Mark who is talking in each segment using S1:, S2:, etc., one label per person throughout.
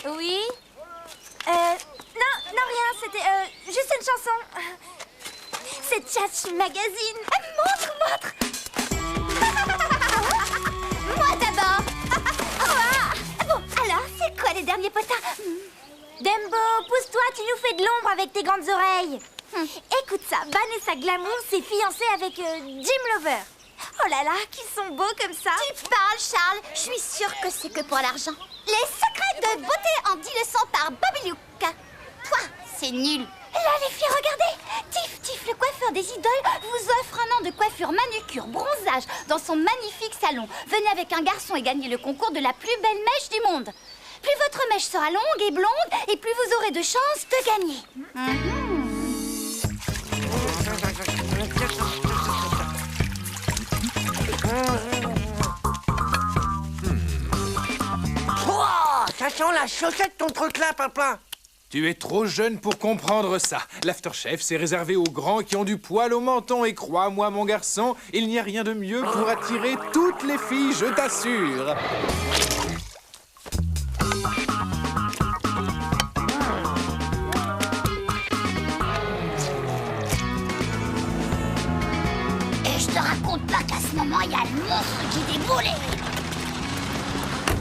S1: Oui? Non, rien, c'était juste une chanson. C'est Tchatch Magazine. Montre! Moi d'abord. Bon, alors, c'est quoi les derniers potins? Dembo, pousse-toi, tu nous fais de l'ombre avec tes grandes oreilles. Écoute ça, Vanessa Glamour s'est fiancée avec Jim Lover. Oh là là, qu'ils sont beaux comme ça.
S2: Tu parles, Charles. Je suis sûre que c'est que pour l'argent. Les secrets de beauté en 10 leçons par Bobby Luke. Toi, c'est nul. Là, les filles, regardez. Tiff, le coiffeur des idoles, vous offre un an de coiffure manucure, bronzage dans son magnifique salon. Venez avec un garçon et gagnez le concours de la plus belle mèche du monde. Plus votre mèche sera longue et blonde, et plus vous aurez de chances de gagner.
S3: Oh, ça sent la chaussette ton truc là, papa.
S4: Tu es trop jeune pour comprendre ça. L'aftershave, c'est réservé aux grands qui ont du poil au menton. Et crois-moi, mon garçon, il n'y a rien de mieux pour attirer toutes les filles, je t'assure.
S2: Et je te raconte pas qu'à ce moment, il y a le monstre qui déboulait.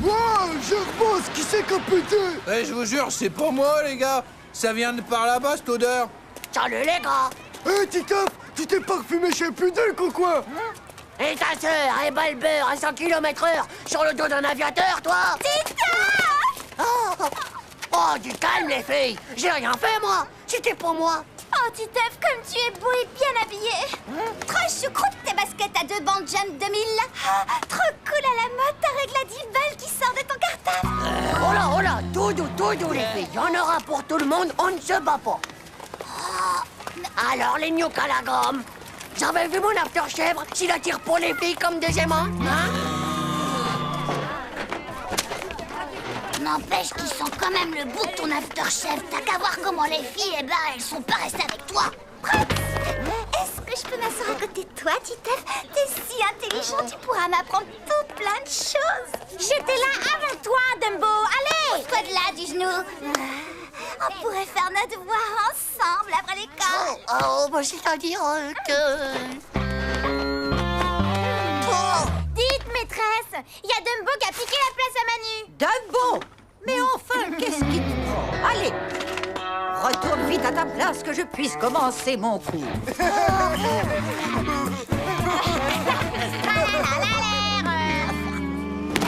S5: Wow, Gervos, qui c'est qui a pété?
S4: Je vous jure, c'est pas moi, les gars. Ça vient de par là-bas, cette odeur.
S3: Salut les gars.
S5: Hé, Titeuf, tu t'es parfumé chez Puduc ou quoi?
S3: Et ta sœur, elle bat le beurre à 100 km/h sur le dos d'un aviateur, toi. Oh, du calme, les filles. J'ai rien fait, moi. C'était pour moi.
S2: Oh, Titeuf, comme tu es beau et bien habillé. Trop choucroute tes baskets à 2 bandes Jump 2000. Trop cool à la mode, ta règle à 10 balles qui sort de ton cartable.
S3: Oh là, tout doux, les filles. Il y en aura pour tout le monde, on ne se bat pas. Alors, les gnocchs à la gomme. J'avais vu mon aftershave, s'il attire pour les filles comme des aimants, hein?
S2: N'empêche qu'ils sont quand même le bout de ton aftershave. T'as qu'à voir comment les filles, elles sont pas restées avec toi. Est-ce que je peux m'asseoir à côté de toi, Titeuf? T'es si intelligent, tu pourras m'apprendre tout plein de choses.
S1: J'étais là avant toi, Dumbo. Allez!
S2: Pousse-toi de là, du genou. On pourrait faire nos devoirs ensemble après l'école.
S3: Bah, c'est-à-dire que...
S1: Dites, maîtresse, il y a Dumbo qui a piqué la place à Manu.
S6: Dumbo! Mais enfin, qu'est-ce qui te prend? Allez, retourne vite à ta place que je puisse commencer mon cours.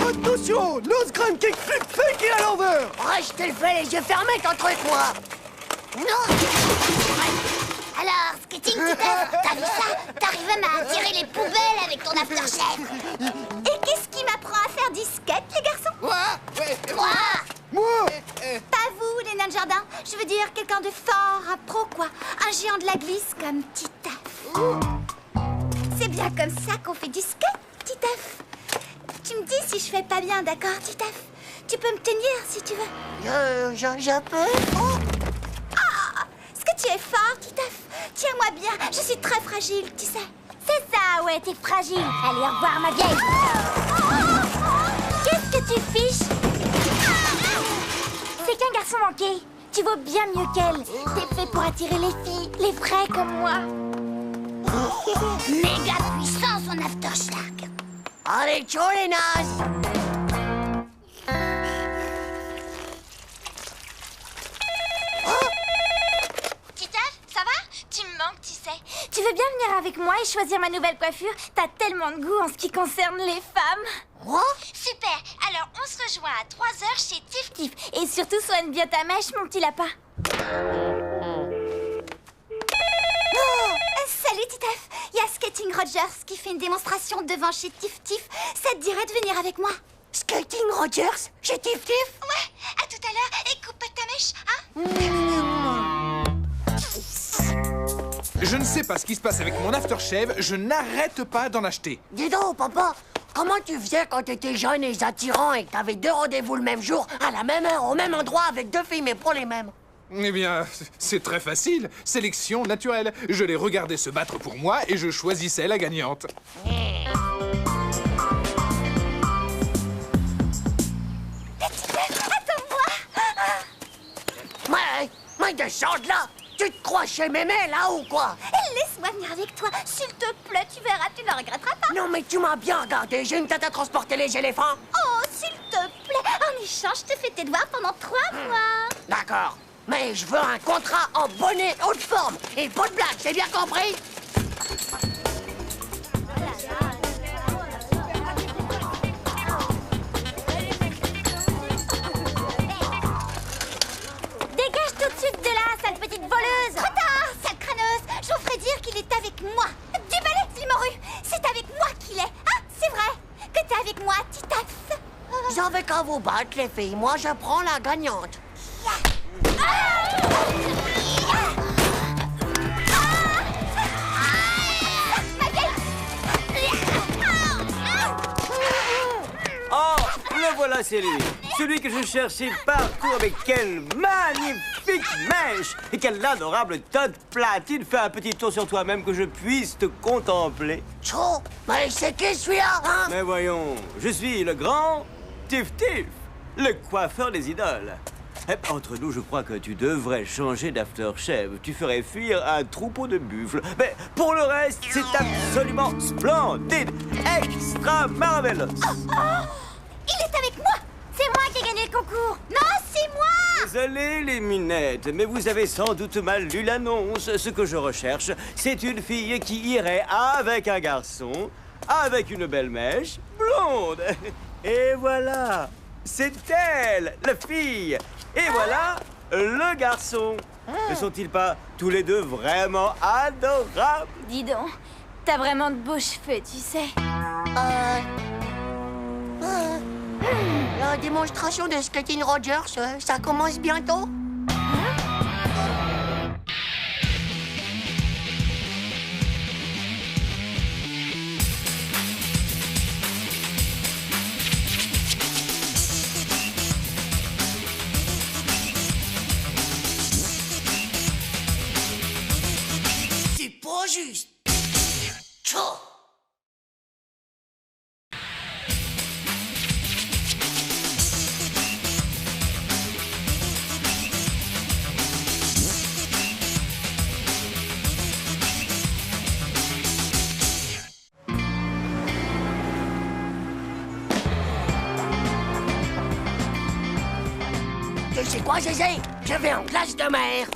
S5: Attention, Nosgran Cake Flip Fake à l'envers.
S3: Ouais, je te le fais les yeux fermés, ton truc, moi.
S2: Non. Alors, skating, Titeuf, t'as vu ça? T'arrives même à attirer les poubelles avec ton aftershave. Et qu'est-ce qui m'apprend à faire du skate, les garçons?
S4: Ouais.
S5: Moi,
S2: Pas vous, les nains de jardin. Je veux dire quelqu'un de fort, un pro, quoi. Un géant de la glisse comme Titeuf. C'est bien comme ça qu'on fait du skate, Titeuf. Tu me dis si je fais pas bien, d'accord, Titeuf? Tu peux me tenir si tu veux.
S3: Je peux.
S2: Est-ce que tu es fort, Titeuf? Tiens-moi bien, je suis très fragile, tu sais.
S1: C'est ça, ouais, t'es fragile. Allez, au revoir, ma vieille. Qu'est-ce que tu fiches? C'est qu'un garçon manqué. Tu vaux bien mieux qu'elle. T'es fait pour attirer les filles, les vrais comme moi.
S2: Méga puissant, son aftershave.
S3: Allez, ciao, les nazes.
S1: Titeuf, ça va? Tu me manques, tu sais. Tu veux bien venir avec moi et choisir ma nouvelle coiffure? T'as tellement de goût en ce qui concerne les femmes.
S3: Quoi?
S1: Super. Alors, on se rejoint à 3h chez Tif Tif. Et surtout, soigne bien ta mèche, mon petit lapin.
S2: Salut, Titeuf. Il y a Skating Rogers qui fait une démonstration devant chez Tif Tif. Ça te dirait de venir avec moi?
S3: Skating Rogers? Chez Tif Tif?
S2: Ouais, à tout à l'heure. Et coupe pas ta mèche, hein?
S4: Je ne sais pas ce qui se passe avec mon aftershave, je n'arrête pas d'en acheter.
S3: Dis donc, papa, comment tu faisais quand t'étais jeune et attirant et que t'avais 2 rendez-vous le même jour, à la même heure, au même endroit, avec 2 filles, mais pas les mêmes?
S4: Eh bien, c'est très facile. Sélection naturelle. Je les regardais se battre pour moi et je choisissais la gagnante.
S2: Attends-moi.
S3: veux descendre là? Tu te crois chez Mémé, là, ou quoi?
S2: Laisse-moi venir avec toi, s'il te plaît, tu verras, tu ne regretteras pas.
S3: Non, mais tu m'as bien regardé, j'ai une tête à transporter les éléphants.
S2: Oh, s'il te plaît, en échange, je te fais tes devoirs pendant 3 mois.
S3: D'accord, mais je veux un contrat en bonnet haute forme. Et pas de blague, c'est bien compris?
S1: Dégage tout de suite de là, sale petite voleuse!
S2: Trop tard, sale crâneuse. Je vous ferai dire qu'il est avec moi. Du balai, Limorue, c'est avec moi qu'il est. Ah, c'est vrai que t'es avec moi, Titeuf.
S3: Vous avez qu'à vous battre, les filles. Moi, je prends la gagnante.
S7: Oh, le voilà, c'est lui. Celui que je cherchais partout avec quelle magnifique mèche et quelle adorable tête platine. Fais un petit tour sur toi-même que je puisse te contempler.
S3: Tchou, mais c'est qui celui-là, hein?
S7: Mais voyons, je suis le grand Tif Tif, le coiffeur des idoles. Eh, entre nous, je crois que tu devrais changer d'aftershave. Tu ferais fuir un troupeau de buffles. Mais pour le reste, c'est absolument splendide, extra marvelous.
S2: Il est avec moi.
S1: C'est moi qui ai gagné le concours!
S2: Non, c'est moi.
S7: Désolé les minettes, mais vous avez sans doute mal lu l'annonce. Ce que je recherche, c'est une fille qui irait avec un garçon, avec une belle mèche, blonde. Et voilà, c'est elle, la fille. Et voilà, le garçon. Ne sont-ils pas tous les deux vraiment adorables?
S1: Dis donc, t'as vraiment de beaux cheveux, tu sais.
S3: La démonstration de Skating Rogers, ça commence bientôt? C'est pas juste. Tchou! Tu sais quoi, Zézé? Je vais en classe de mer.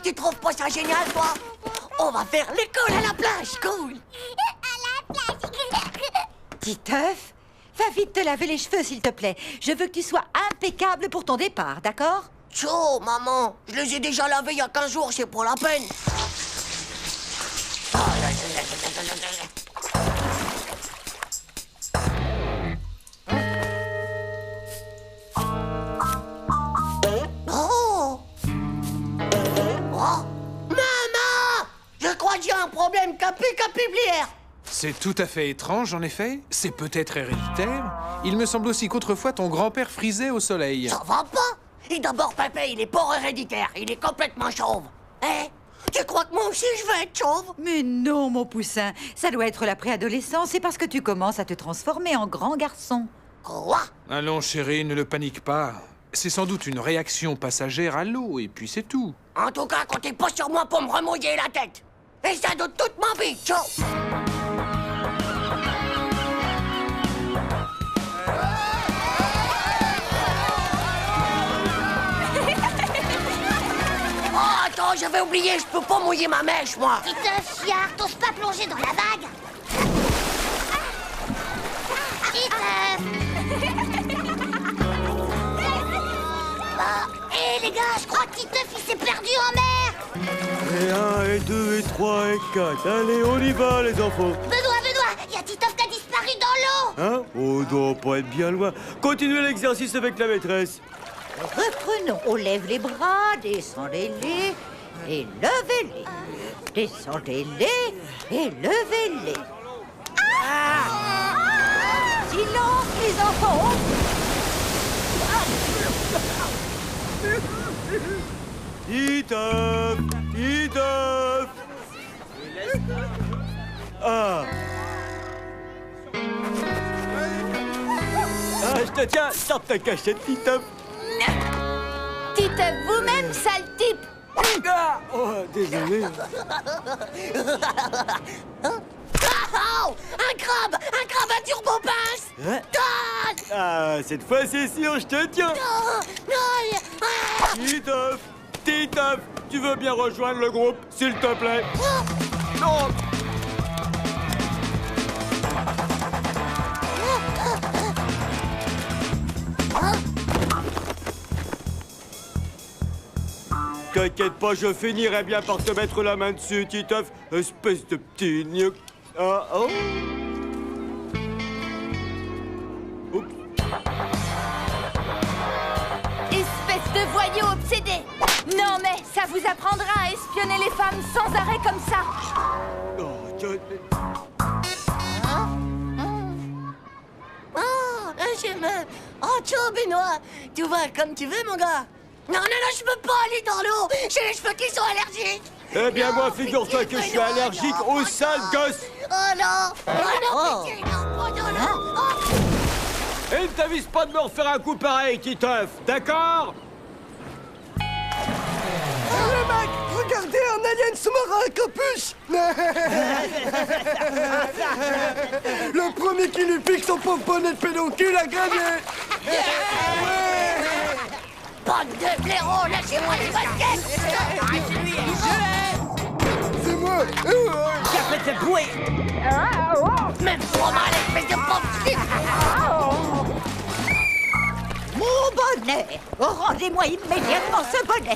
S3: Tu trouves pas ça génial, toi? On va faire l'école à la plage, cool!
S6: Titeuf, va vite te laver les cheveux, s'il te plaît. Je veux que tu sois impeccable pour ton départ, d'accord?
S3: Tchou, maman, je les ai déjà lavés il y a 15 jours, c'est pour la peine. Oh! Oh! Maman! Je crois qu'il y a un problème capiblière.
S4: C'est tout à fait étrange, en effet. C'est peut-être héréditaire. Il me semble aussi qu'autrefois, ton grand-père frisait au soleil.
S3: Ça va pas? Et d'abord, Pépé, il est pas héréditaire, il est complètement chauve. Hein? Tu crois que moi aussi je vais être chauve?
S6: Mais non, mon poussin, ça doit être la préadolescence. C'est parce que tu commences à te transformer en grand garçon.
S3: Quoi?
S4: Allons, chérie, ne le panique pas. C'est sans doute une réaction passagère à l'eau, et puis c'est tout.
S3: En tout cas, comptez pas sur moi pour me remouiller la tête. Et ça doute toute ma vie, ciao! Oh, attends, j'avais oublié, je peux pas mouiller ma mèche, moi.
S2: Titeuf, chiard, t'oses pas plonger dans la vague. Titeuf. Hé les gars, je crois que Titeuf il s'est perdu en mer.
S7: Et 1, et 2, et 3, et 4. Allez, on y va, les enfants.
S2: Benoît, il y a Titeuf qui a disparu dans l'eau.
S7: Hein? Oh, doit pas être bien loin. Continuez l'exercice avec la maîtresse.
S6: Reprenons. On lève les bras, descendez-les et levez-les. Descendez-les et levez-les. Silence, les enfants.
S7: Titeuf! Titeuf! Ah! Ah, je te tiens! Sors ta cachette, Titeuf!
S1: Titeuf vous-même, sale type!
S7: Ah, oh, désolé.
S3: Oh, un crabe à turbo-pince.
S7: Hein?
S3: Donne.
S7: Ah, cette fois c'est sûr, je te tiens. Titeuf, Titeuf, tu veux bien rejoindre le groupe, s'il te plaît? Non. T'inquiète pas, je finirai bien par te mettre la main dessus, Titeuf, espèce de petit gnoc. Ah, oh. Oups.
S1: Espèce de voyou obsédé! Non mais ça vous apprendra à espionner les femmes sans arrêt comme ça!
S7: Oh,
S3: Oh, ciao, Benoît. Tu vas comme tu veux, mon gars. Non, je peux pas aller dans l'eau. J'ai les cheveux qui sont allergiques.
S7: Eh bien, moi, figure-toi que je suis allergique aux sales gosses.
S3: Oh non. Pitié, non,
S7: Et ne t'avise pas de me refaire un coup pareil, Titeuf, d'accord?
S5: Les mecs, regardez un alien sous-marin à capuche. Le premier qui lui pique son pauvre bonnet de pédoncule a gagné.
S3: Bande de blaireaux, lâchez-moi les baskets.
S5: C'est moi.
S3: Même trop mal, espèce de pauvre slip.
S6: Mon bonnet! Rendez-moi immédiatement ce bonnet!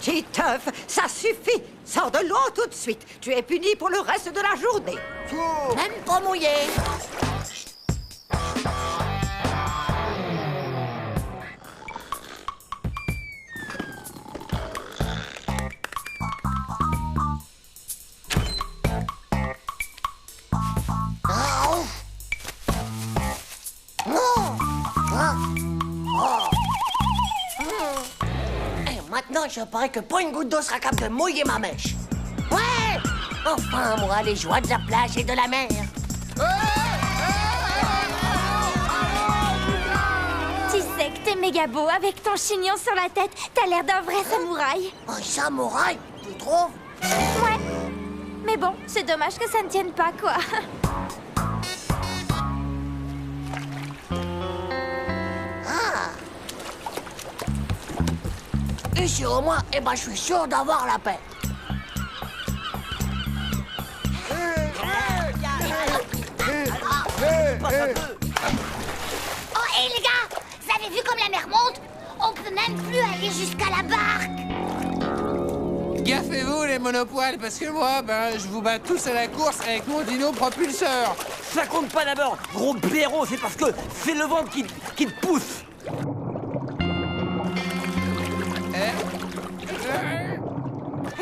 S6: Titeuf, ça suffit! Sors de l'eau tout de suite! Tu es puni pour le reste de la journée!
S3: Même pas mouillé. Maintenant, je parie que pas une goutte d'eau sera capable de mouiller ma mèche. Ouais! Enfin, moi, les joies de la plage et de la mer.
S1: Tu sais que t'es méga beau avec ton chignon sur la tête. T'as l'air d'un vrai samouraï.
S3: Un samouraï, tu trouves?
S1: Ouais. Mais bon, c'est dommage que ça ne tienne pas, quoi.
S3: Ici, au moins, eh ben, je suis sûr d'avoir la paix.
S2: Oh, hé les gars, vous avez vu comme la mer monte? On peut même plus aller jusqu'à la barque.
S8: Gaffez-vous les monopoils, parce que moi, je vous bats tous à la course avec mon dino propulseur.
S7: Ça compte pas d'abord, gros blaireau, c'est parce que c'est le ventre qui te pousse.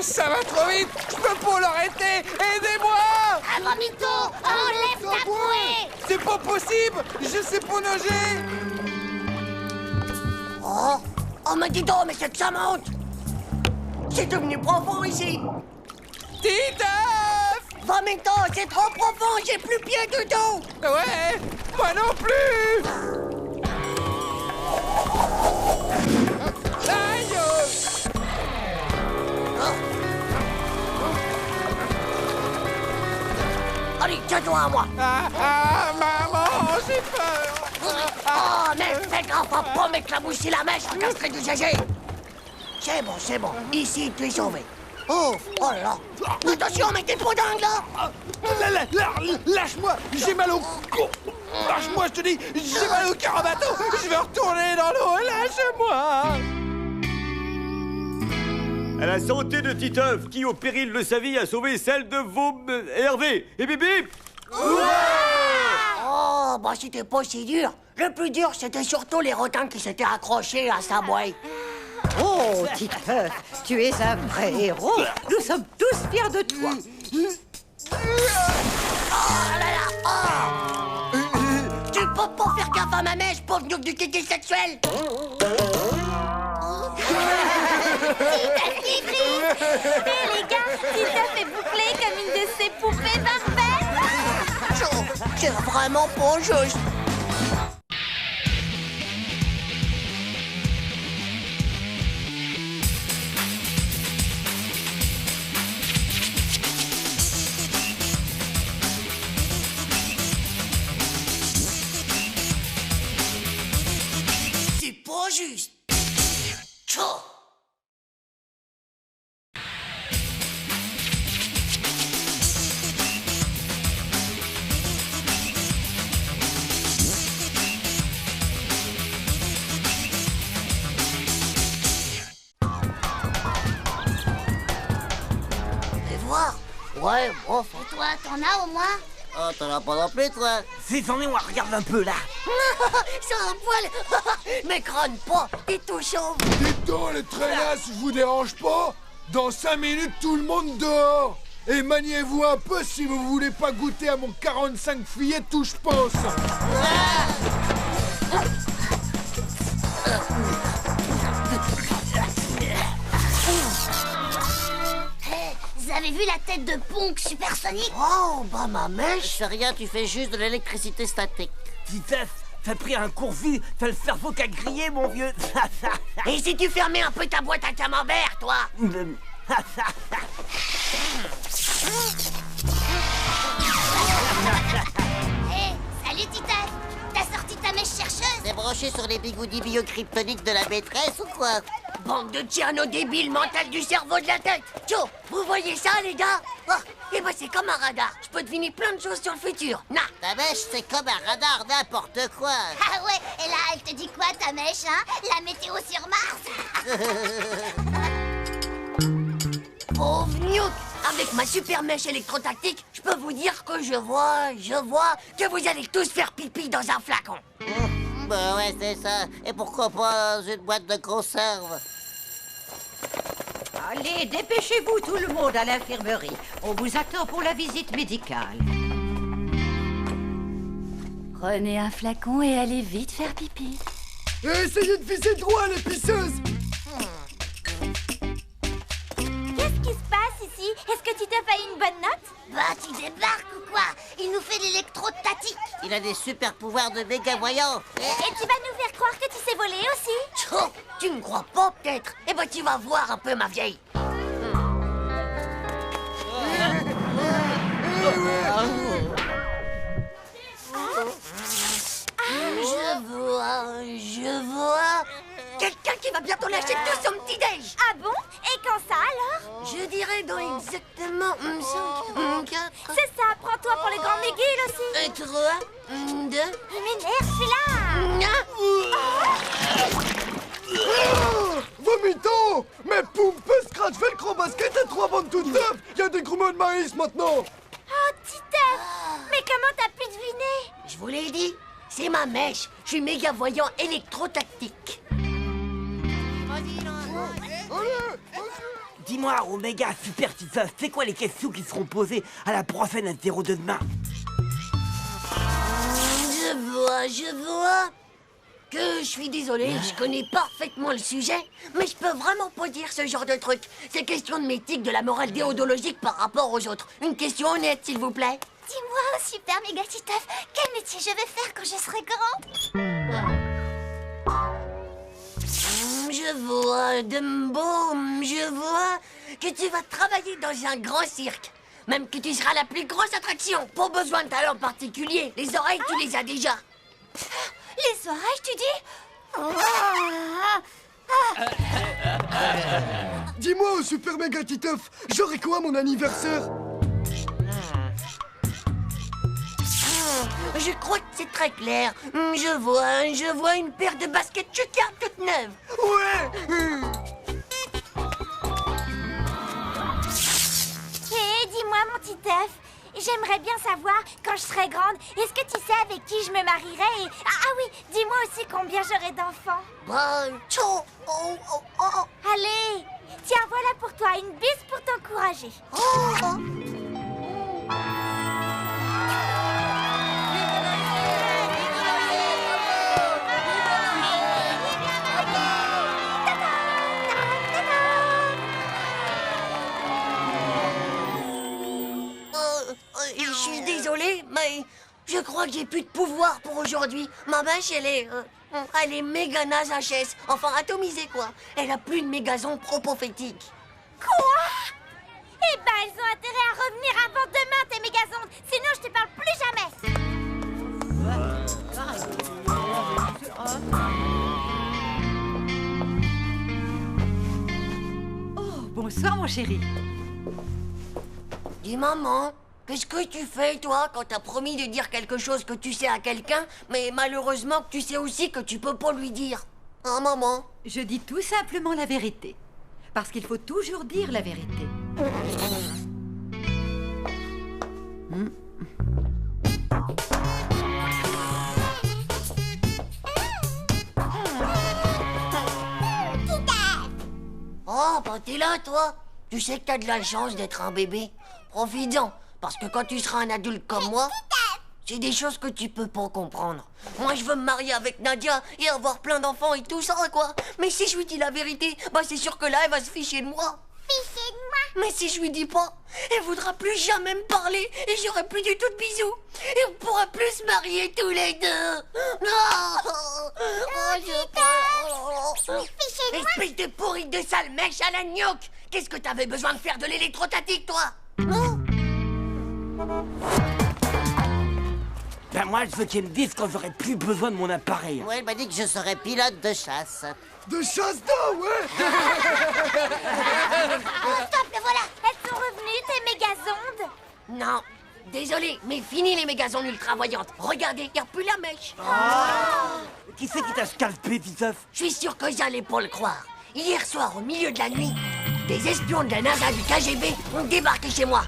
S8: Ça va trop vite, je peux pas l'arrêter. Aidez-moi!
S2: Ah, Vomito, enlève ta bouée.
S8: C'est pas possible, je sais pas nager.
S3: Oh, mais dis donc, mais c'est que ça monte. C'est devenu profond ici.
S8: Titeuf!
S3: Vomito, c'est trop profond, j'ai plus pied du tout.
S8: Ouais, moi non plus. Aïe!
S3: Allez, tiens-toi à moi.
S8: Maman, j'ai peur.
S3: Oh, mais fais gaffe à pas m'éclabousser la mèche, je casserai du GG. C'est bon. Ici, tu es sauvé. Oh là là. Attention, mais t'es trop dingue, là.
S8: Lâche-moi, j'ai mal au cou. Lâche-moi, je te dis, j'ai mal au cœur à bateau. Je vais retourner dans l'eau, lâche-moi.
S7: À la santé de Titeuf, qui, au péril de sa vie, a sauvé celle de Hervé. Et bip bip.
S3: Oh, bah c'était pas si dur. Le plus dur, c'était surtout les requins qui s'étaient accrochés à sa bouée.
S6: Oh, Titeuf, tu es un vrai héros! Nous sommes tous fiers de toi!
S3: Tu peux pas faire gaffe à ma mèche, pauvre gnoc du kéké sexuel.
S1: Hé les gars, Titeuf est bouclée comme une de ces poupées parfaites.
S3: C'est vraiment pas juste. juste. Tchou. Fais voir. Ouais, bon.
S2: Et toi, t'en as au moins?
S3: Oh, t'en as pas non plus, toi.
S7: Si j'en ai, moi, regarde un peu là.
S3: C'est un poil. Mais crâne pas, t'es tout chauve.
S8: Dites donc, les traînasses, je vous dérange pas? Dans 5 minutes, tout le monde dehors. Et maniez-vous un peu si vous voulez pas goûter à mon 45 fillettes tout je pense.
S2: Vous avez vu la tête de Ponk supersonique?
S3: Oh, bah ma mèche. C'est rien, tu fais juste de l'électricité statique.
S7: Titeuf, t'as pris un court-vue, t'as le cerveau qu'à griller, mon vieux.
S3: Et si tu fermais un peu ta boîte à camembert, toi?
S2: Hé, salut Titeuf! T'as sorti ta mèche chercheuse?
S3: C'est branché sur les bigoudis biocryptoniques de la maîtresse ou quoi? Bande de tiernos débiles mentales du cerveau de la tête. Tcho, vous voyez ça, les gars? Oh, eh ben c'est comme un radar. Je peux deviner plein de choses sur le futur. Nah. Ta mèche, c'est comme un radar, n'importe quoi.
S2: Ah ouais, et là, elle te dit quoi ta mèche, hein? La météo sur Mars?
S3: Pauvre Newt, avec ma super mèche électrotactique, je peux vous dire que je vois que vous allez tous faire pipi dans un flacon. Bah ouais, c'est ça. Et pourquoi pas dans une boîte de conserve?
S6: Allez, dépêchez-vous tout le monde à l'infirmerie. On vous attend pour la visite médicale.
S1: Prenez un flacon et allez vite faire pipi.
S5: Et essayez de viser droit, les pisseuses.
S1: Qu'est-ce qui se passe ici? Est-ce que Titeuf a eu une bonne note?
S2: Bah, tu débarques ou quoi? Il nous fait de l'électrostatique.
S3: Il a des super pouvoirs de méga voyant.
S1: Et tu vas nous faire croire que tu sais voler aussi?
S3: Tcho, tu ne crois pas peut-être? Eh ben tu vas voir un peu, ma vieille. Je vois. Quelqu'un qui va bientôt lâcher tout son petit déj.
S1: Ah bon? Et quand ça alors?
S3: Je dirais dans exactement 5, 4,
S1: C'est ça, prends-toi pour les grands mégules aussi.
S3: 3, 2.
S1: Il m'énerve celui-là.
S5: Vomito. Mais Poumpe, Scratch, Velcro, Basket et 3 bandes toutes neuves. Il y a des grumeaux de maïs maintenant.
S1: Oh, Titeuf! Mais comment t'as pu deviner?
S3: Je vous l'ai dit, c'est ma mèche. Je suis méga voyant électrotactique.
S7: Dis-moi, Oméga, super Titeuf, c'est quoi les questions qui seront posées à la prochaine interro de demain?
S3: Je vois que je suis désolé, je connais parfaitement le sujet, mais je peux vraiment pas dire ce genre de truc. C'est question de m'éthique, de la morale déontologique par rapport aux autres. Une question honnête, s'il vous plaît.
S2: Dis-moi, super méga Titeuf, quel métier je vais faire quand je serai grand?
S3: Je vois, Dumbo, je vois que tu vas travailler dans un grand cirque. Même que tu seras la plus grosse attraction. Pas besoin de talent particulier. Les oreilles, tu les as déjà.
S2: Les oreilles, tu dis?
S5: Dis-moi, au super méga Titeuf, j'aurai quoi à mon anniversaire?
S3: Je crois que c'est très clair. Je vois une paire de baskets Chuka toute neuve.
S5: Ouais.
S1: Hé, dis-moi mon Titeuf, j'aimerais bien savoir, quand je serai grande, est-ce que tu sais avec qui je me marierai et... Ah oui, dis-moi aussi combien j'aurai d'enfants.
S3: Bah, tchou, oh.
S1: Allez, tiens, voilà pour toi, une bise pour t'encourager.
S3: Je suis désolé, mais je crois que j'ai plus de pouvoir pour aujourd'hui. Ma mèche, elle est méga naze HS. Enfin, atomisée, quoi. Elle a plus de mégason propophétique.
S1: Quoi? Eh ben, elles ont intérêt à revenir avant demain, tes mégazondes. Sinon, je te parle plus jamais.
S6: Bonsoir, mon chéri.
S3: Dis maman, qu'est-ce que tu fais toi quand t'as promis de dire quelque chose que tu sais à quelqu'un, mais malheureusement que tu sais aussi que tu peux pas lui dire? Hein maman?
S6: Je dis tout simplement la vérité. Parce qu'il faut toujours dire la vérité.
S3: Oh, bah t'es là, toi. Tu sais que t'as de la chance d'être un bébé. Profites-en, parce que quand tu seras un adulte comme moi, c'est des choses que tu peux pas comprendre. Moi, je veux me marier avec Nadia et avoir plein d'enfants et tout ça, quoi. Mais si je lui dis la vérité, bah c'est sûr que là, elle va se ficher de moi.
S2: Fiché de moi.
S3: Mais si je lui dis pas, elle voudra plus jamais me parler et j'aurai plus du tout de bisous. Et on pourra plus se marier tous les deux. Non. Oh, je peux.
S2: Fiché de moi.
S3: Espèce de pourri de sale mèche à la gnocque. Qu'est-ce que t'avais besoin de faire de l'électrostatique, toi? Non.
S7: Ben moi, je veux qu'il me dise quand j'aurai plus besoin de mon appareil.
S3: Ouais, elle m'a dit que je serais pilote de chasse.
S5: De chasse d'eau, ouais.
S2: Stop, le voilà.
S1: Elles sont revenues, tes mégazondes?
S3: Non. Désolé, mais fini les mégazondes ultravoyantes. Regardez, y a plus la mèche.
S7: Qui c'est qui t'a scalpé, Titeuf?
S3: Je suis sûr que j'allais pas le croire. Hier soir, au milieu de la nuit, des espions de la NASA du KGB ont débarqué chez moi.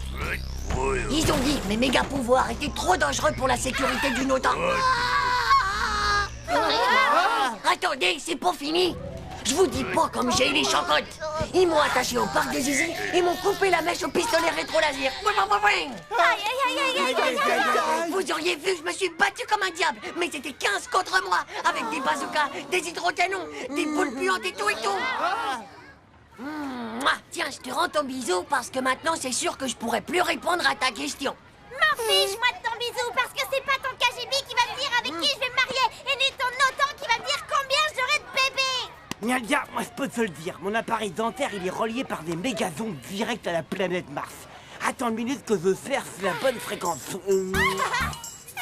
S3: Ils ont dit que mes méga pouvoirs étaient trop dangereux pour la sécurité d'une OTAN. Attendez, c'est pas fini. Je vous dis pas comme j'ai eu les chancottes. Ils m'ont attaché au parc de Zizi et m'ont coupé la mèche au pistolet rétro-laser. Vous auriez vu, je me suis battu comme un diable. Mais c'était 15 contre moi, avec des bazookas, des hydrocanons, des boules puantes et tout et tout. Mouah. Tiens, je te rends ton bisou parce que maintenant c'est sûr que je pourrai plus répondre à ta question.
S1: M'en fiche, moi de ton bisou, parce que c'est pas ton KGB qui va me dire avec qui je vais me marier, et ni ton OTAN qui va me dire combien j'aurai de bébés.
S7: Nadia, moi je peux te le dire, mon appareil dentaire il est relié par des mégazondes direct à la planète Mars. Attends une minute que je cherche la bonne fréquence.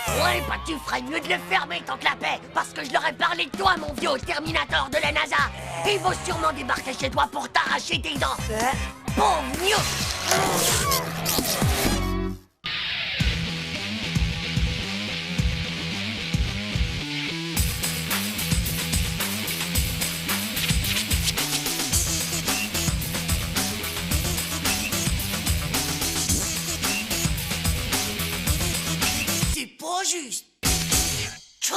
S3: Ouais, bah tu ferais mieux de le fermer tant que la paix, parce que je leur ai parlé de toi, mon vieux Terminator de la NASA. Ils vont sûrement débarquer chez toi pour t'arracher tes dents. Pauvre gnocchi. C'est pas juste. Tchou.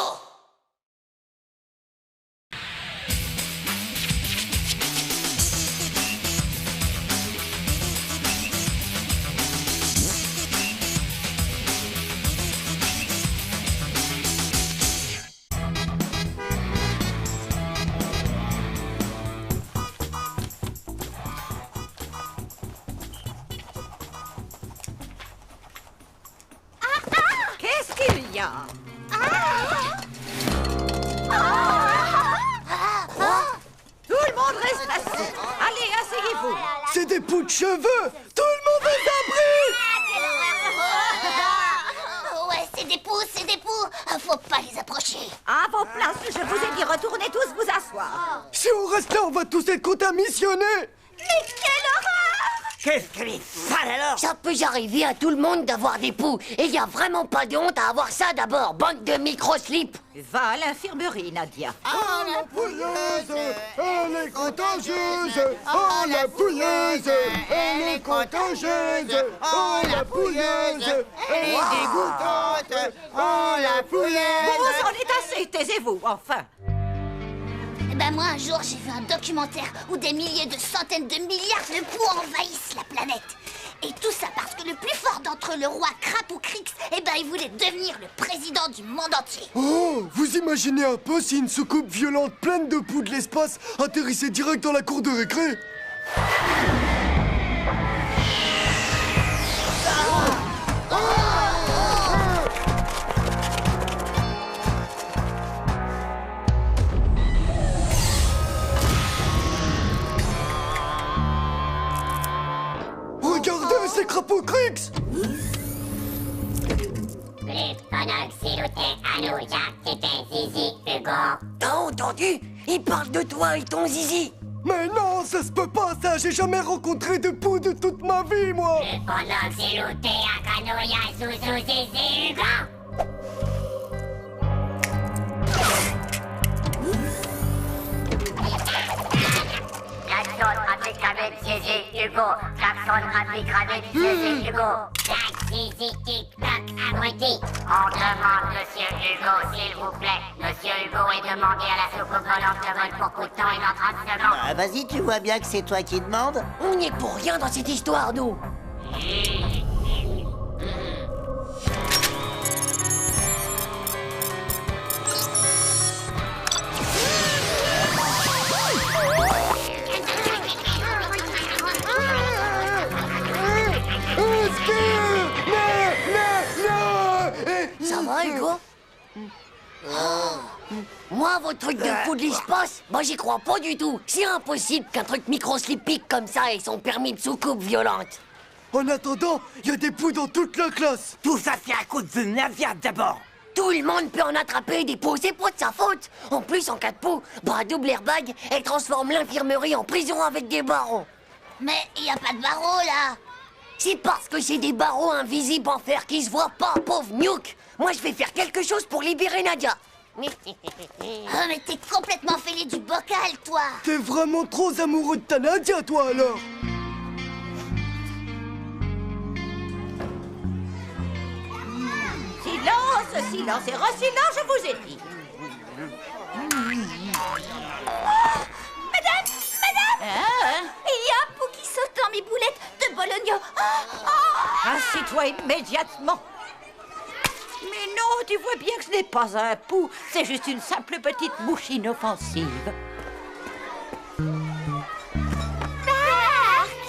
S6: Qu'est-ce qu'il y a? Tout le monde reste assis. Allez, asseyez-vous.
S5: C'est des poux de cheveux. Tout le monde est
S2: Ouais, c'est des poux, c'est des poux. Faut pas les approcher.
S6: À vos places, je vous ai dit retournez tous vous asseoir.
S5: Si on reste là, on va tous être contaminés.
S1: Mais quelle horreur!
S7: Qu'est-ce qu'elle est sale alors?
S3: Ça peut arriver à tout le monde d'avoir des poux. Et y a vraiment pas de honte à avoir ça d'abord, bande de micro-slips.
S6: Va à l'infirmerie, Nadia.
S5: Oh la pouilleuse, elle est contagieuse. Oh la pouilleuse, elle est contagieuse. Oh la pouilleuse, elle est dégoûtante. Oh la pouilleuse.
S6: Vous en êtes assez, taisez-vous, enfin.
S2: Ben moi, un jour, j'ai vu un documentaire où des milliers de centaines de milliards de poux envahissent la planète. Et tout ça parce que le plus fort d'entre eux, le roi Krapoukrix, eh ben, il voulait devenir le président du monde entier.
S5: Oh, vous imaginez un peu si une soucoupe violente pleine de poux de l'espace atterrissait direct dans la cour de récré? Regardez, c'est Krapoukrix!
S3: T'as entendu? Il parle de toi et ton zizi.
S5: Mais non, ça se peut pas, ça. J'ai jamais rencontré de poux de toute ma vie, moi.
S9: Pendant que c'est looté à Canoïa, Zouzou, Zézé, Hugo. Klaxon, rapide, cravette, Zézé, Hugo. Klaxon, rapide, cravette, Zézé, Hugo. Tac, zizi, tic, tac, abruti. On demande Monsieur Hugo, s'il vous plaît. Monsieur Hugo est demandé à la soucoupe volante de vol pour coup de temps et dans 30 secondes.
S3: Ah, vas-y, tu vois bien que c'est toi qui demandes. On n'y est pour rien dans cette histoire, nous. Ça va, Hugo? Moi, vos trucs de fou de l'espace, moi j'y crois pas du tout. C'est impossible qu'un truc microslipique comme ça ait son permis de soucoupe violente.
S5: En attendant, il y a des poux dans toute la classe.
S3: Tout ça fait à cause de Nadia d'abord. Tout le monde peut en attraper des poux, c'est pas de sa faute. En plus, en cas de poux, bah double airbag, elle transforme l'infirmerie en prison avec des barreaux.
S2: Mais il y a pas de barreaux, là.
S3: C'est parce que c'est des barreaux invisibles en fer qui se voient pas, pauvre Nuke. Moi, je vais faire quelque chose pour libérer Nadia.
S2: Oh, mais t'es complètement fêlé du bocal, toi.
S5: T'es vraiment trop amoureux de ta Nadia, toi, alors.
S6: Silence, silence et re-silence, je vous ai dit.
S2: Madame, il y a un pou qui saute dans mes boulettes de bologna.
S6: Assieds-toi immédiatement. Mais non, tu vois bien que ce n'est pas un pou, c'est juste une simple petite mouche inoffensive.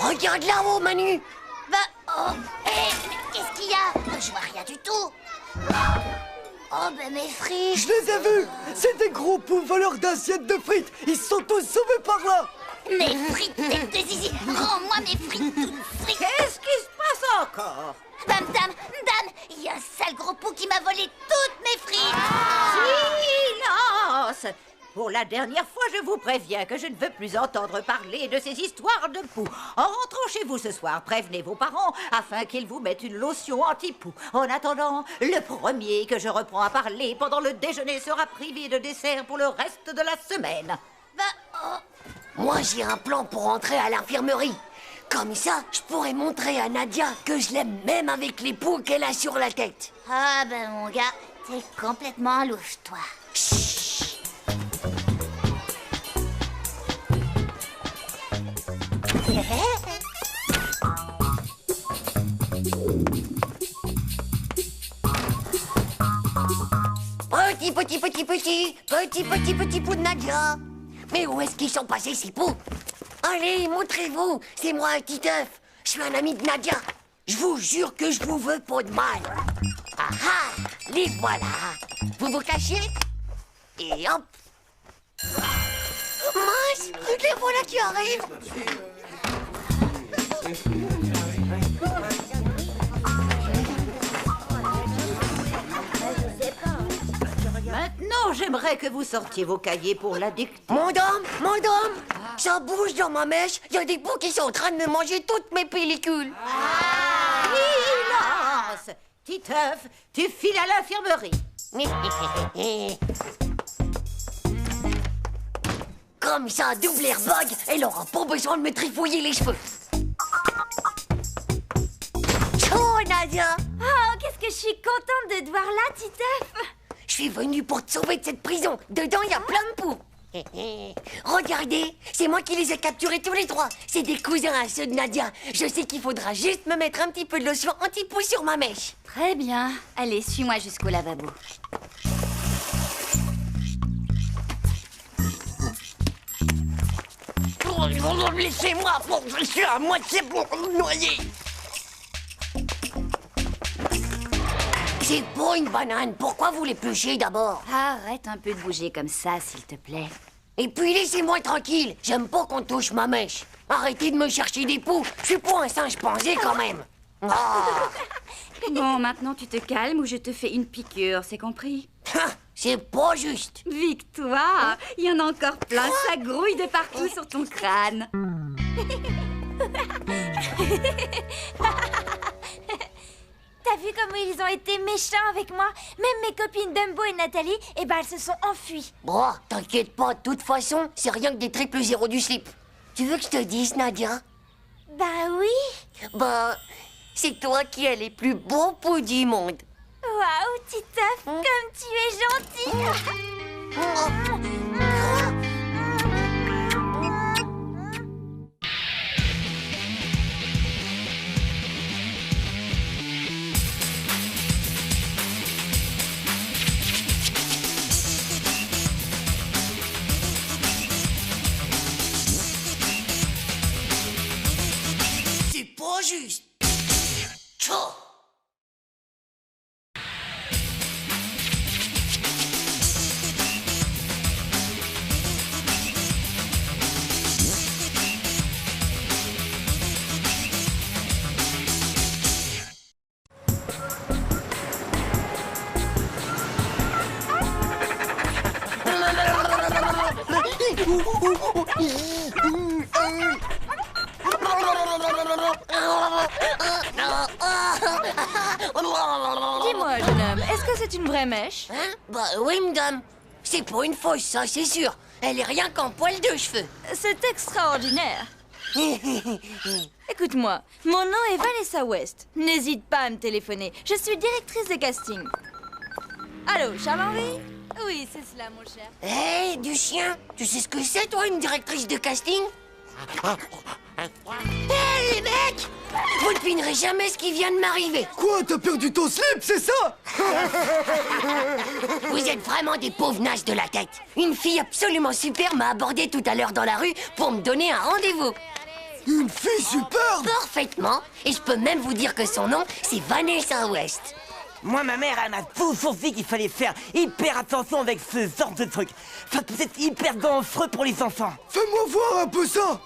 S3: Regarde là-haut, Manu.
S2: Qu'est-ce qu'il y a? Je vois rien du tout. Oh, ben mes frites.
S5: Je les ai vus. C'est des gros poux voleurs d'assiettes de frites. Ils sont tous sauvés par là.
S2: Mes frites, tête de zizi. Rends-moi mes frites toutes frites.
S6: Qu'est-ce qui se passe encore?
S2: Dame, il y a un sale gros pou qui m'a volé toutes mes frites.
S6: Silence! Pour la dernière fois, je vous préviens que je ne veux plus entendre parler de ces histoires de poux. En rentrant chez vous ce soir, prévenez vos parents afin qu'ils vous mettent une lotion anti-poux. En attendant, le premier que je reprends à parler pendant le déjeuner sera privé de dessert pour le reste de la semaine.
S3: Moi, j'ai un plan pour entrer à l'infirmerie. Comme ça, je pourrais montrer à Nadia que je l'aime même avec les poux qu'elle a sur la tête.
S2: Ah, ben mon gars, t'es complètement louche, toi.
S3: Chut. Petit pou de Nadia. Mais où est-ce qu'ils sont passés, ces poux? Allez, montrez-vous. C'est moi, Titeuf. Je suis un ami de Nadia. Je vous jure que je vous veux pas de mal. Ah ah, les voilà. Vous vous cachez? Et hop. Mince, les voilà qui arrivent.
S6: Maintenant, j'aimerais que vous sortiez vos cahiers pour la dictée.
S3: Mon dame, ça bouge dans ma mèche. Il y a des poux qui sont en train de me manger toutes mes pellicules.
S6: Silence! Titeuf, tu files à l'infirmerie.
S3: Comme ça, double airbag, elle aura pas besoin de me trifouiller les cheveux. Ciao, Nadia.
S1: Oh, qu'est-ce que je suis contente de te voir là, Titeuf.
S3: Je suis venue pour te sauver de cette prison. Dedans, il y a plein de poux. Regardez, c'est moi qui les ai capturés tous les trois. C'est des cousins à ceux de Nadia. Je sais qu'il faudra juste me mettre un petit peu de lotion anti-poux sur ma mèche.
S1: Très bien. Allez, suis-moi jusqu'au lavabo.
S3: Laissez-moi, je suis à moitié pour me noyer. C'est pas une banane. Pourquoi vous l'épluchez d'abord?
S1: Arrête un peu de bouger comme ça, s'il te plaît.
S3: Et puis laissez-moi tranquille. J'aime pas qu'on touche ma mèche. Arrêtez de me chercher des poux. Je suis pas un singe pansé quand même.
S1: Bon, maintenant tu te calmes ou je te fais une piqûre, c'est compris?
S3: C'est pas juste.
S10: Victoire, il y en a encore plein, ça grouille de partout sur ton crâne.
S1: T'as vu comment ils ont été méchants avec moi? Même mes copines Dumbo et Nathalie, elles se sont enfuies.
S3: Bon, t'inquiète pas, de toute façon, c'est rien que des triple zéros du slip. Tu veux que je te dise, Nadia?
S1: Bah oui.
S3: Bah, c'est toi qui as les plus beaux poux du monde.
S1: Waouh, Titeuf, comme tu es gentil.
S3: C'est pas juste. Tchao.
S10: Dis-moi, jeune homme, est-ce que c'est une vraie mèche?
S3: Hein? Bah oui, madame. C'est pas une fausse, ça, c'est sûr. Elle est rien qu'en poil de cheveux.
S10: C'est extraordinaire. Écoute-moi, mon nom est Vanessa West. N'hésite pas à me téléphoner. Je suis directrice de casting. Allô, Charles-Henri? Oui, c'est cela, mon cher.
S3: Hé, du chien, tu sais ce que c'est, toi, une directrice de casting? Hé, les mecs! Vous ne devinerez jamais ce qui vient de m'arriver.
S5: Quoi, t'as perdu ton slip, c'est ça?
S3: Vous êtes vraiment des pauvres nages de la tête. Une fille absolument super m'a abordé tout à l'heure dans la rue pour me donner un rendez-vous.
S5: Une fille superbe?
S3: Parfaitement. Et je peux même vous dire que son nom, c'est Vanessa West.
S11: Moi, ma mère, elle m'a toujours dit qu'il fallait faire hyper attention avec ce genre de truc. Ça peut être hyper dangereux pour les enfants.
S5: Fais-moi voir un peu ça.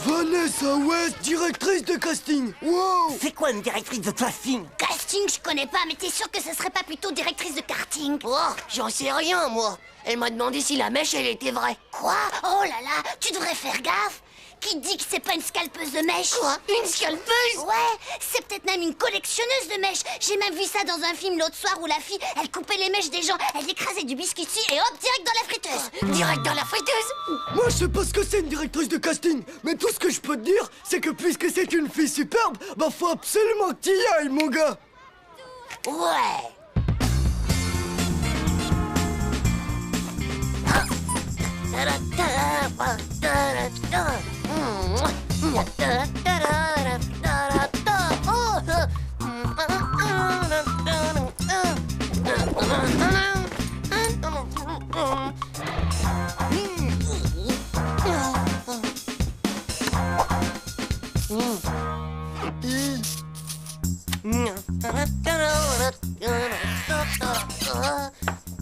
S5: Vanessa West, directrice de casting. Wow.
S11: C'est quoi une directrice de casting?
S2: Casting, je connais pas, mais t'es sûr que ce serait pas plutôt directrice de karting?
S3: Oh, j'en sais rien, moi. Elle m'a demandé si la mèche, elle était vraie.
S2: Quoi? Oh là là, tu devrais faire gaffe. Qui dit que c'est pas une scalpeuse de mèches?
S3: Quoi? Une scalpeuse?
S2: Ouais, c'est peut-être même une collectionneuse de mèches. J'ai même vu ça dans un film l'autre soir où la fille, elle coupait les mèches des gens, elle écrasait du biscuit dessus et hop, direct dans la friteuse.
S3: Direct dans la friteuse?
S5: Moi, je sais pas ce que c'est une directrice de casting, mais tout ce que je peux te dire, c'est que puisque c'est une fille superbe, bah faut absolument que t'y ailles, mon gars.
S3: Ouais.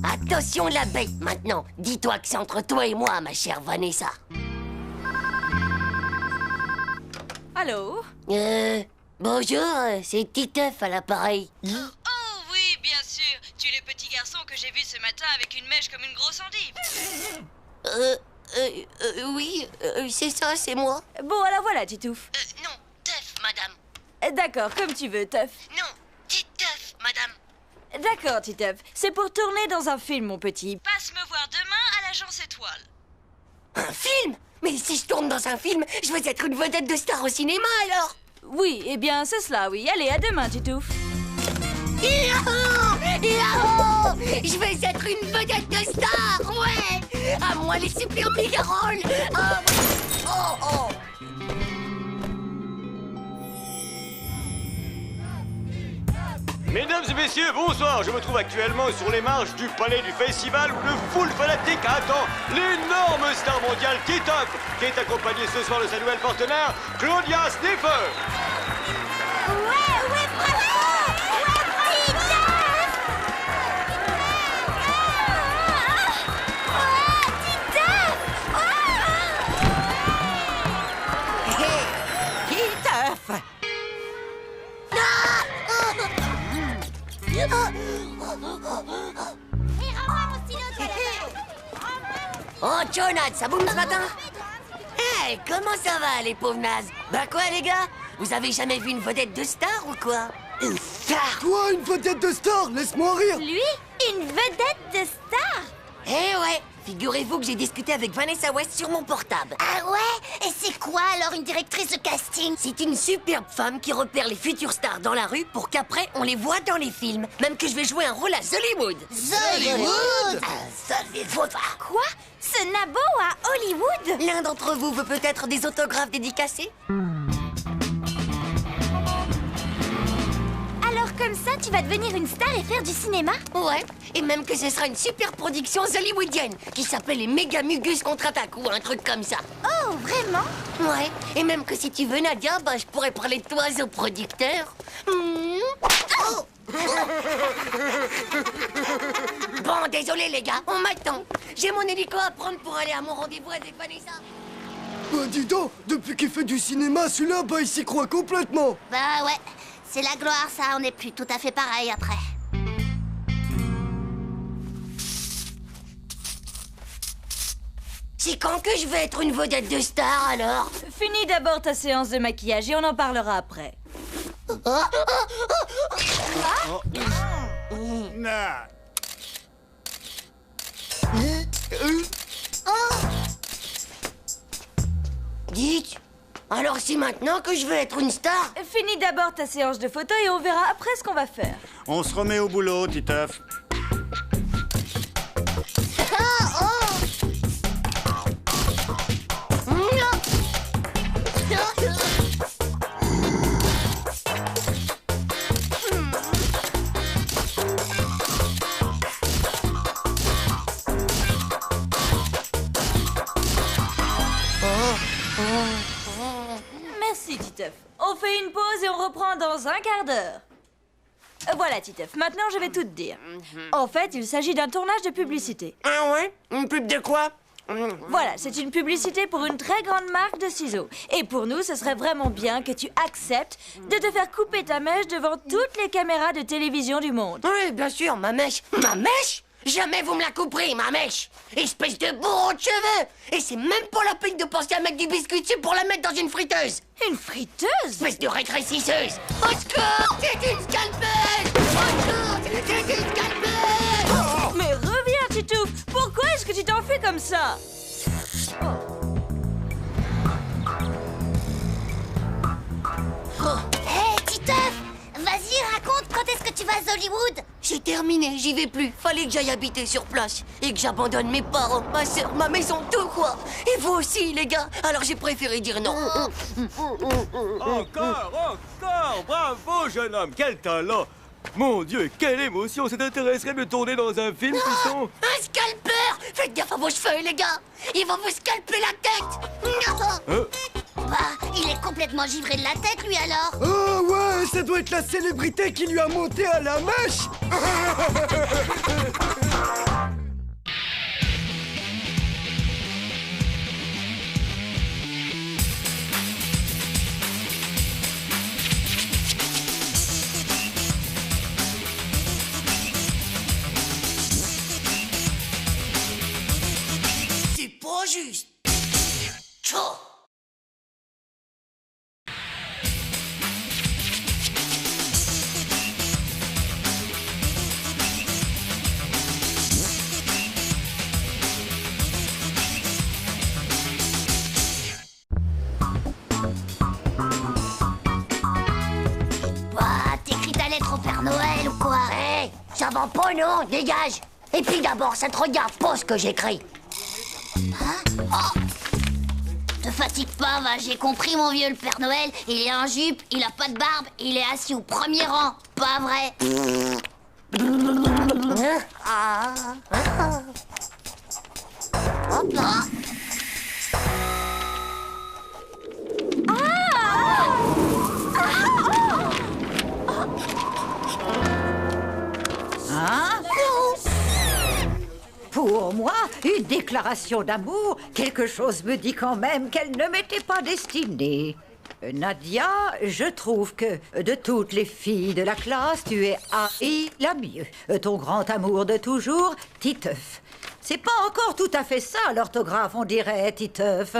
S3: Attention la bête maintenant. Dis-toi que c'est entre toi et moi, ma chère Vanessa.
S10: Allô?
S3: Bonjour, c'est Titeuf à l'appareil.
S10: Oh oui, bien sûr. Tu es le petit garçon que j'ai vu ce matin avec une mèche comme une grosse endive.
S3: Oui, c'est ça, c'est moi.
S10: Bon, alors voilà, Titouf.
S3: Non, Teuf, madame.
S10: D'accord, comme tu veux, Teuf.
S3: Non, Titeuf, madame.
S10: D'accord, Titeuf. C'est pour tourner dans un film, mon petit. Passe me voir demain à l'agence Étoile.
S3: Un film? Mais si je tourne dans un film, je vais être une vedette de star au cinéma, alors.
S10: Oui, eh bien, c'est cela, oui. Allez, à demain, Titouf.
S3: Yahoo! Yahoo! Je vais être une vedette de star, ouais! À moi les super méga rôles! Oh!
S7: Mesdames et messieurs, bonsoir. Je me trouve actuellement sur les marches du palais du festival où le full fanatique attend l'énorme star mondiale Titeuf, qui est accompagnée ce soir de sa nouvelle partenaire, Claudia Sniffer.
S1: Ouais, bravo!
S3: Jonathan, ça boum ce matin? Hey, comment ça va, les pauvres nazes? Bah quoi, les gars? Vous avez jamais vu une vedette de star ou quoi?
S5: Une star? Toi, une vedette de star? Laisse-moi rire.
S1: Lui, une vedette de star?
S3: Eh ouais, figurez-vous que j'ai discuté avec Vanessa West sur mon portable.
S2: Ah ouais? Et c'est quoi alors une directrice de casting?
S3: C'est une superbe femme qui repère les futures stars dans la rue pour qu'après on les voit dans les films. Même que je vais jouer un rôle à Hollywood.
S2: Hollywood?
S1: Quoi? Ce nabo à Hollywood?
S3: L'un d'entre vous veut peut-être des autographes dédicacés?
S1: Alors comme ça, tu vas devenir une star et faire du cinéma?
S3: Ouais, et même que ce sera une super production hollywoodienne qui s'appelle les Méga Mugus contre-attaque ou un truc comme ça.
S1: Oh, vraiment?
S3: Ouais, et même que si tu veux, Nadia, bah, je pourrais parler de toi au producteur. Oh bon, désolé les gars, on m'attend. J'ai mon hélico à prendre pour aller à mon rendez-vous avec Vanessa.
S5: Bah dis donc, depuis qu'il fait du cinéma, celui-là, bah il s'y croit complètement.
S2: Bah ouais, c'est la gloire ça, on n'est plus tout à fait pareil après.
S3: C'est quand que je vais être une vedette de star alors?
S10: Finis d'abord ta séance de maquillage et on en parlera après.
S3: Dites, alors c'est maintenant que je vais être une star?
S10: Finis d'abord ta séance de photos et on verra après ce qu'on va faire.
S12: On se remet au boulot, Titeuf.
S10: Merci, Titeuf. On fait une pause et on reprend dans un quart d'heure. Voilà, Titeuf. Maintenant, je vais tout te dire. En fait, il s'agit d'un tournage de publicité.
S3: Ah ouais? Une pub de quoi?
S10: Voilà, c'est une publicité pour une très grande marque de ciseaux. Et pour nous, ce serait vraiment bien que tu acceptes de te faire couper ta mèche devant toutes les caméras de télévision du monde.
S3: Oui, bien sûr, ma mèche. Ma mèche? Jamais vous me la couperez, ma mèche! Espèce de bourreau de cheveux! Et c'est même pas la peine de penser à mettre du biscuit dessus pour la mettre dans une friteuse!
S10: Une friteuse?
S3: Espèce de rétrécisseuse! Au secours! C'est une scalpeuse! Au secours! C'est une scalpeuse!
S10: Oh, mais reviens, Titouf! Pourquoi est-ce que tu t'enfuis comme ça?
S2: Hé, Titeuf! Vas-y, raconte quand est-ce que tu vas à Hollywood?
S3: J'ai terminé, j'y vais plus. Fallait que j'aille habiter sur place. Et que j'abandonne mes parents, ma soeur, ma maison, tout quoi. Et vous aussi, les gars. Alors j'ai préféré dire non.
S7: Encore! Bravo, jeune homme! Quel talent! Mon Dieu, quelle émotion! Ça t'intéresserait de tourner dans un film, piston?
S3: Un scalpeur! Faites gaffe à vos cheveux, les gars. Ils vont vous scalper la tête.
S2: Bah, il est complètement givré de la tête, lui, alors.
S5: Ah ouais, ça doit être la célébrité qui lui a monté à la mèche.
S3: C'est pas juste. Tchou.
S2: T'écris ta lettre au Père Noël ou quoi?
S3: Hé, ça va pas, non? Dégage. Et puis d'abord, ça te regarde pas ce que j'écris.
S2: Te fatigue pas, va, j'ai compris, mon vieux, le Père Noël. Il est en jupe, il a pas de barbe, il est assis au premier rang. Pas vrai? Hop là.
S6: Hein? Pour moi, une déclaration d'amour, quelque chose me dit quand même qu'elle ne m'était pas destinée. Nadia, je trouve que de toutes les filles de la classe, tu es la mieux. Ton grand amour de toujours, Titeuf. C'est pas encore tout à fait ça, l'orthographe, on dirait, Titeuf.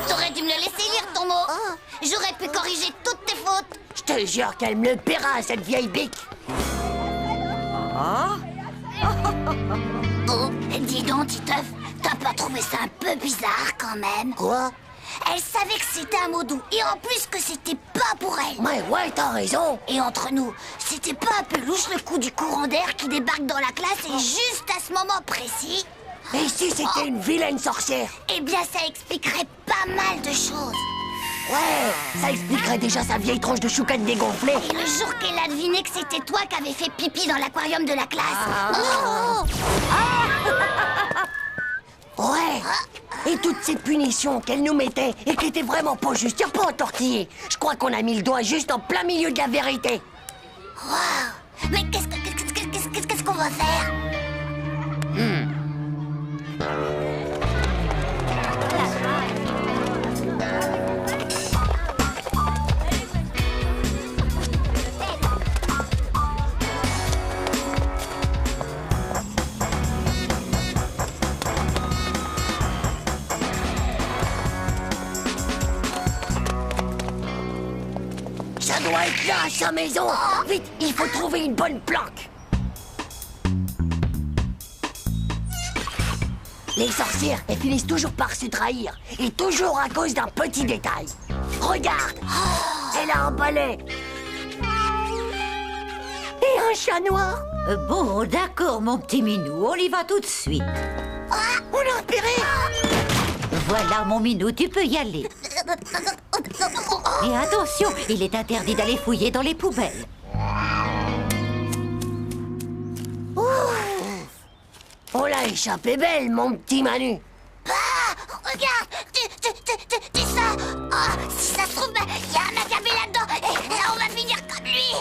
S2: T'aurais dû me le laisser lire ton mot. J'aurais pu corriger toutes tes fautes.
S3: Je te jure qu'elle me le paiera, cette vieille bique.
S2: Oh, dis donc, Titeuf, t'as pas trouvé ça un peu bizarre quand même?
S3: Quoi?
S2: Elle savait que c'était un mot doux, et en plus que c'était pas pour elle.
S3: Ouais, t'as raison.
S2: Et entre nous, c'était pas un peu louche le coup du courant d'air qui débarque dans la classe et juste à ce moment précis?
S3: Et si c'était une vilaine sorcière?
S2: Eh bien, ça expliquerait pas mal de choses.
S3: Ouais, ça expliquerait déjà sa vieille tronche de choucane dégonflée.
S2: Et le jour qu'elle a deviné que c'était toi qui avais fait pipi dans l'aquarium de la classe.
S3: Ouais. Et toutes ces punitions qu'elle nous mettait et qui étaient vraiment pas justes, y'a pas à tortiller. Je crois qu'on a mis le doigt juste en plein milieu de la vérité.
S2: Waouh. Mais qu'est-ce qu'on va faire?
S3: Ça doit être là, à sa maison. Vite, il faut trouver une bonne planque. Les sorcières, elles finissent toujours par se trahir. Et toujours à cause d'un petit détail. Regarde, elle a un balai. Et un chat noir.
S6: Bon, d'accord, mon petit minou, on y va tout de suite.
S3: On l'a repéré.
S6: Voilà, mon minou, tu peux y aller. Et attention, il est interdit d'aller fouiller dans les poubelles.
S3: On l'a échappé belle, mon petit Manu.
S2: Regarde, tu ça. Si ça se trouve, il y a un Maccabée là-dedans et on va finir comme lui.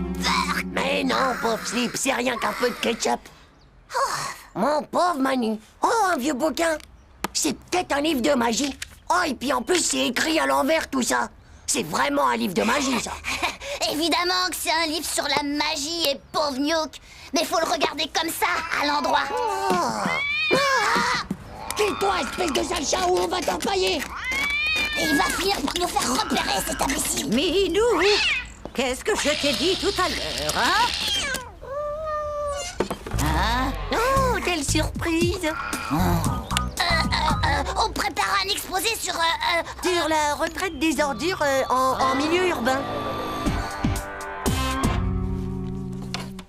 S2: Berk.
S3: Mais non, pauvre Slip, c'est rien qu'un peu de ketchup. Mon pauvre Manu. Oh, un vieux bouquin. C'est peut-être un livre de magie. Oh, et puis en plus, c'est écrit à l'envers, tout ça. C'est vraiment un livre de magie, ça.
S2: Évidemment que c'est un livre sur la magie et pauvre Nyouk. Mais faut le regarder comme ça, à l'endroit.
S3: Tais-toi, espèce de sale chat, ou on va t'empailler.
S2: Et il va finir par nous faire repérer cet imbécile.
S6: Minou, qu'est-ce que je t'ai dit tout à l'heure, hein?
S3: Oh, quelle surprise.
S2: On prépare un exposé sur...
S3: Sur la retraite des ordures en milieu urbain.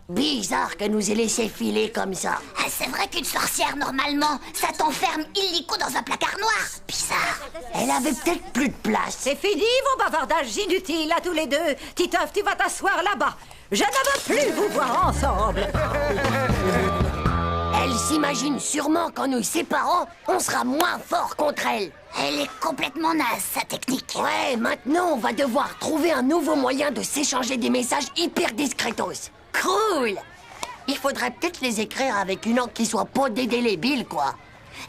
S3: Bizarre que nous ait laissé filer comme ça.
S2: C'est vrai qu'une sorcière, normalement, ça t'enferme illico dans un placard noir. Bizarre.
S3: Elle avait peut-être plus de place.
S6: C'est fini vos bavardages inutiles à tous les deux. Titeuf, tu vas t'asseoir là-bas. Je ne veux plus vous voir ensemble.
S3: Elle s'imagine sûrement qu'en nous séparant, on sera moins fort contre elle.
S2: Elle est complètement naze, sa technique.
S3: Ouais, maintenant on va devoir trouver un nouveau moyen de s'échanger des messages hyper discretos. Cool. Il faudrait peut-être les écrire avec une encre qui soit pas dédélébile, quoi.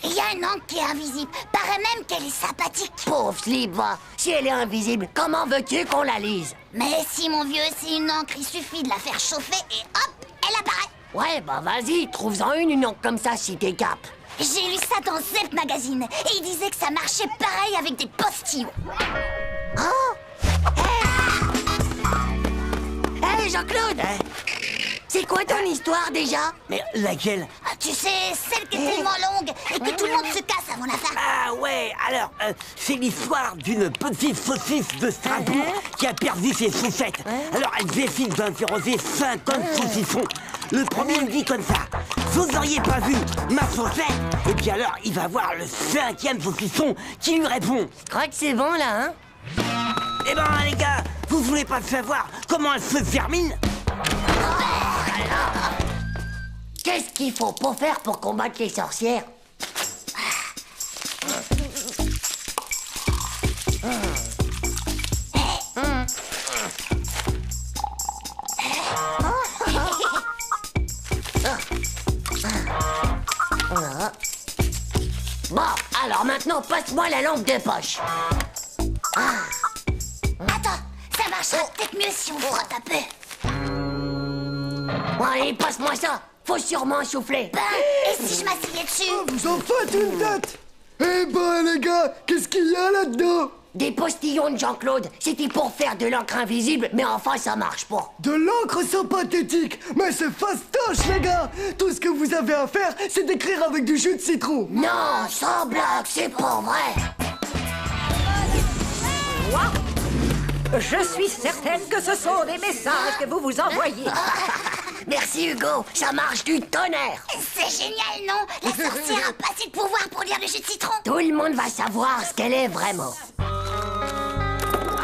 S2: Il y a une encre qui est invisible. Paraît même qu'elle est sympathique.
S3: Pauvre Slip, va. Si elle est invisible, comment veux-tu qu'on la lise?
S2: Mais si, mon vieux, c'est une encre, il suffit de la faire chauffer et hop, elle apparaît.
S3: Ouais, bah vas-y, trouve-en une encre comme ça si t'es cap.
S2: J'ai lu ça dans Zep Magazine et il disait que ça marchait pareil avec des postillons.
S3: Hey, Jean-Claude, c'est quoi ton histoire déjà?
S11: Mais laquelle?
S2: Tu sais, celle qui est tellement longue et que tout le monde se casse avant la fin.
S11: Ah ouais, alors, c'est l'histoire d'une petite saucisse de Strasbourg qui a perdu ses chaussettes. Alors elle décide d'interroger 50 saucissons. Le premier dit comme ça: vous auriez pas vu ma chaussette? Et puis alors, il va voir le 5e saucisson qui lui répond:
S3: je crois que c'est bon là, hein?
S11: Eh ben les gars, vous voulez pas savoir comment elle se termine?
S3: Qu'est-ce qu'il faut pas faire pour combattre les sorcières? maintenant, passe-moi la lampe de poche.
S2: Attends, ça marchera peut-être mieux si on frotte un peu.
S3: Allez, passe-moi ça. Faut sûrement souffler.
S2: Ben, et si je m'asseyais dessus?
S5: Vous en faites une tête. Eh ben les gars, qu'est-ce qu'il y a là-dedans?
S3: Des postillons de Jean-Claude. C'était pour faire de l'encre invisible, mais enfin, ça marche pas.
S5: De l'encre sympathétique. Mais c'est fastoche les gars. Tout ce que vous avez à faire, c'est d'écrire avec du jus de citron.
S3: Non, sans blague, c'est pas vrai.
S6: Je suis certaine que ce sont des messages que vous vous envoyez.
S3: Merci Hugo, ça marche du tonnerre.
S2: C'est génial, non? La sorcière a pas assez de pouvoir pour lire le jus de citron.
S3: Tout le monde va savoir ce qu'elle est vraiment.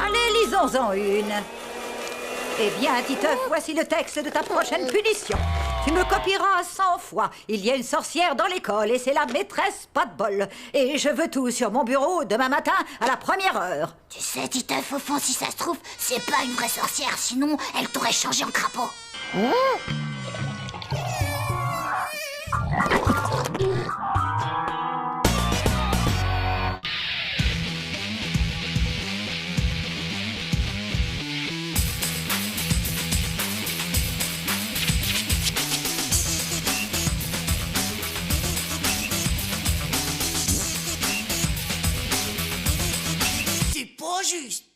S6: Allez, lisons-en une. Eh bien, Titeuf, voici le texte de ta prochaine punition. Tu me copieras 100 fois. Il y a une sorcière dans l'école et c'est la maîtresse pas de bol. Et je veux tout sur mon bureau demain matin à la 1re heure.
S2: Tu sais, Titeuf, au fond, si ça se trouve, c'est pas une vraie sorcière. Sinon, elle t'aurait changé en crapaud.
S3: C'est pas juste.